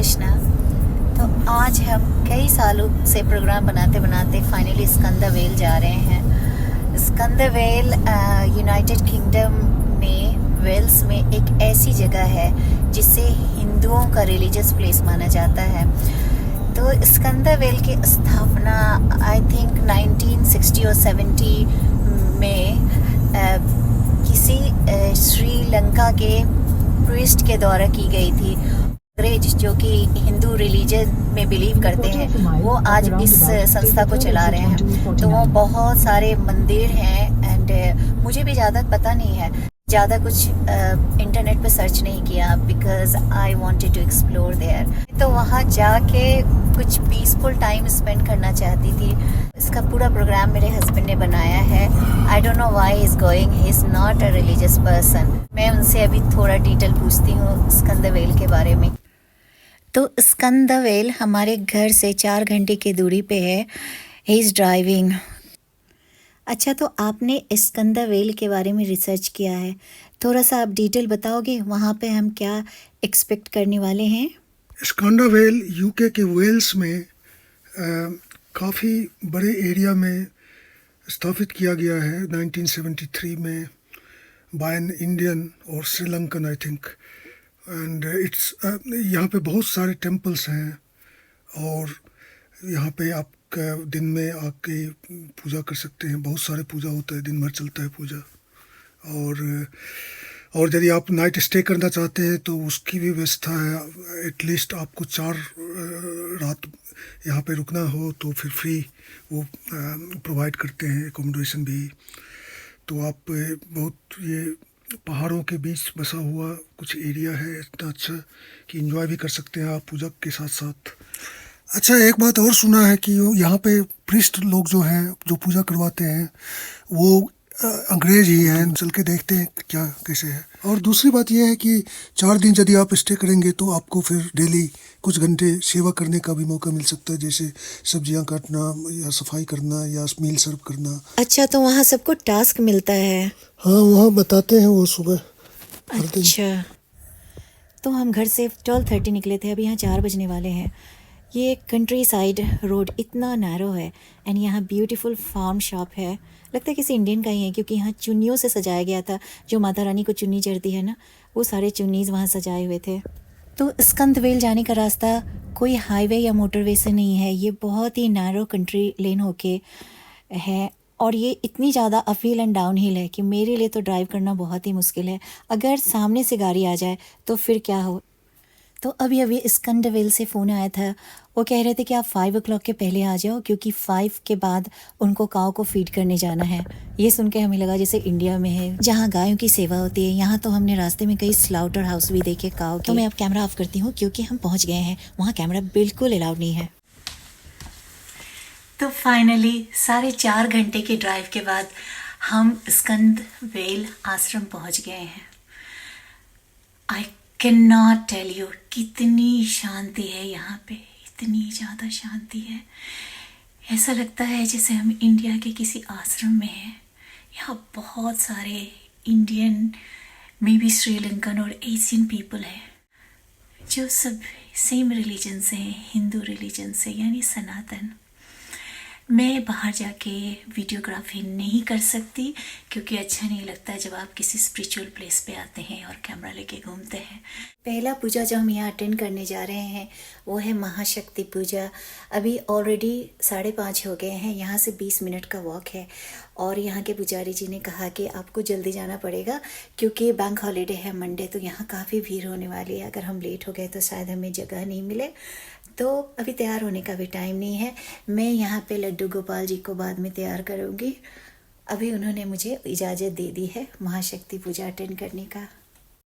कृष्णा। तो आज हम कई सालों से प्रोग्राम बनाते बनाते फाइनली स्कंदरवेल जा रहे हैं। स्कंदरवेल यूनाइटेड किंगडम में वेल्स में एक ऐसी जगह है जिसे हिंदुओं का रिलीजियस प्लेस माना जाता है। तो स्कंदरवेल की स्थापना आई थिंक 1960 और 70 में किसी श्रीलंका के प्रीस्ट के द्वारा की गई थी। अंग्रेज जो कि हिंदू रिलीजन में बिलीव करते हैं वो आज इस संस्था को चला रहे हैं। तो वो बहुत सारे मंदिर हैं एंड मुझे भी ज़्यादा पता नहीं है, ज़्यादा कुछ इंटरनेट पे सर्च नहीं किया because I wanted to explore there. तो वहाँ जाके कुछ पीसफुल टाइम स्पेंड करना चाहती थी। इसका पूरा प्रोग्राम मेरे हस्बैंड ने बनाया है। I don't know why he is going, he is not a religious person. मैं उनसे अभी थोड़ा डिटेल पूछती हूँ स्कंदरवेल के बारे में। तो स्कंदरवेल हमारे घर से 4 घंटे की दूरी पे है। He is driving. अच्छा, तो आपने स्कंदरवेल के बारे में रिसर्च किया है, थोड़ा सा आप डिटेल बताओगे वहाँ पे हम क्या एक्सपेक्ट करने वाले हैं? स्कंदरवेल यूके के वेल्स में काफ़ी बड़े एरिया में स्थापित किया गया है 1973 में बाय एन इंडियन और Sri Lankan I think. And it's यहाँ पे बहुत सारे टेम्पल्स हैं और यहाँ पे आप दिन में आके पूजा कर सकते हैं। बहुत सारे पूजा होता है, दिन भर चलता है पूजा। और यदि आप नाइट स्टे करना चाहते हैं तो उसकी भी व्यवस्था है। एटलीस्ट आपको 4 रात यहाँ पे रुकना हो तो फिर फ्री वो प्रोवाइड करते हैं, एकोमोडेशन भी। तो आप बहुत ये पहाड़ों के बीच बसा हुआ कुछ एरिया है, इतना अच्छा कि एंजॉय भी कर सकते हैं आप पूजा के साथ साथ। अच्छा, एक बात और सुना है कि यहाँ पे प्रीस्ट लोग जो हैं जो पूजा करवाते हैं वो अंग्रेज ही हैं। चल के देखते हैं क्या कैसे है। और दूसरी बात यह है कि 4 दिन यदि आप स्टे करेंगे तो आपको फिर डेली कुछ घंटे सेवा करने का भी मौका मिल सकता है, जैसे सब्जियां काटना या सफाई करना या मील सर्व करना। अच्छा, तो वहाँ सबको टास्क मिलता है? हाँ, वहाँ बताते हैं वो सुबह हर दिन। अच्छा, तो हम घर से 12:30 निकले थे, अभी यहाँ 4 बजने वाले हैं। ये कंट्री साइड रोड इतना नैरो है एंड यहाँ ब्यूटीफुल फार्म शॉप है। लगता है किसी इंडियन का ही है क्योंकि यहाँ चुन्नियों से सजाया गया था। जो माता रानी को चुन्नी चढ़ती है ना, वो सारे चुन्नीज वहाँ सजाए हुए थे। तो स्कंदरवेल जाने का रास्ता कोई हाईवे या मोटरवे से नहीं है, ये बहुत ही नैरो कंट्री लेन होके है। और ये इतनी ज़्यादा अपहिल एंड डाउन हिल है कि मेरे लिए तो ड्राइव करना बहुत ही मुश्किल है। अगर सामने से गाड़ी आ जाए तो फिर क्या हो। तो अभी स्कंदरवेल से फ़ोन आया था, वो कह रहे थे कि आप 5 o'clock के पहले आ जाओ क्योंकि 5 के बाद उनको काऊ को फीड करने जाना है। ये सुन के हमें लगा जैसे इंडिया में है जहाँ गायों की सेवा होती है। यहाँ तो हमने रास्ते में कई स्लाउटर हाउस भी देखे काऊ के। तो मैं अब कैमरा ऑफ करती हूँ क्योंकि हम पहुँच गए हैं, वहाँ कैमरा बिल्कुल अलाउड नहीं है। तो फाइनली 4.5 घंटे के ड्राइव के बाद हम स्कंदरवेल आश्रम पहुँच गए हैं। I can not tell you कितनी शांति है यहाँ पे, इतनी ज़्यादा शांति है। ऐसा लगता है जैसे हम इंडिया के किसी आश्रम में हैं। यहाँ बहुत सारे इंडियन, मे बी श्रीलंकन और एशियन पीपल हैं जो सब सेम रिलीजन से हैं, हिंदू रिलीजन से, यानी सनातन। मैं बाहर जाके वीडियोग्राफी नहीं कर सकती क्योंकि अच्छा नहीं लगता जब आप किसी स्पिरिचुअल प्लेस पे आते हैं और कैमरा लेके घूमते हैं। पहला पूजा जो हम यहाँ अटेंड करने जा रहे हैं वो है महाशक्ति पूजा। अभी ऑलरेडी 5:30 हो गए हैं, यहाँ से 20 मिनट का वॉक है। और यहाँ के पुजारी जी ने कहा कि आपको जल्दी जाना पड़ेगा क्योंकि बैंक हॉलीडे है मंडे, तो यहाँ काफ़ी भीड़ होने वाली है। अगर हम लेट हो गए तो शायद हमें जगह नहीं मिले। तो अभी तैयार होने का भी टाइम नहीं है। मैं यहाँ पे लड्डू गोपाल जी को बाद में तैयार करूँगी। अभी उन्होंने मुझे इजाज़त दे दी है महाशक्ति पूजा अटेंड करने का।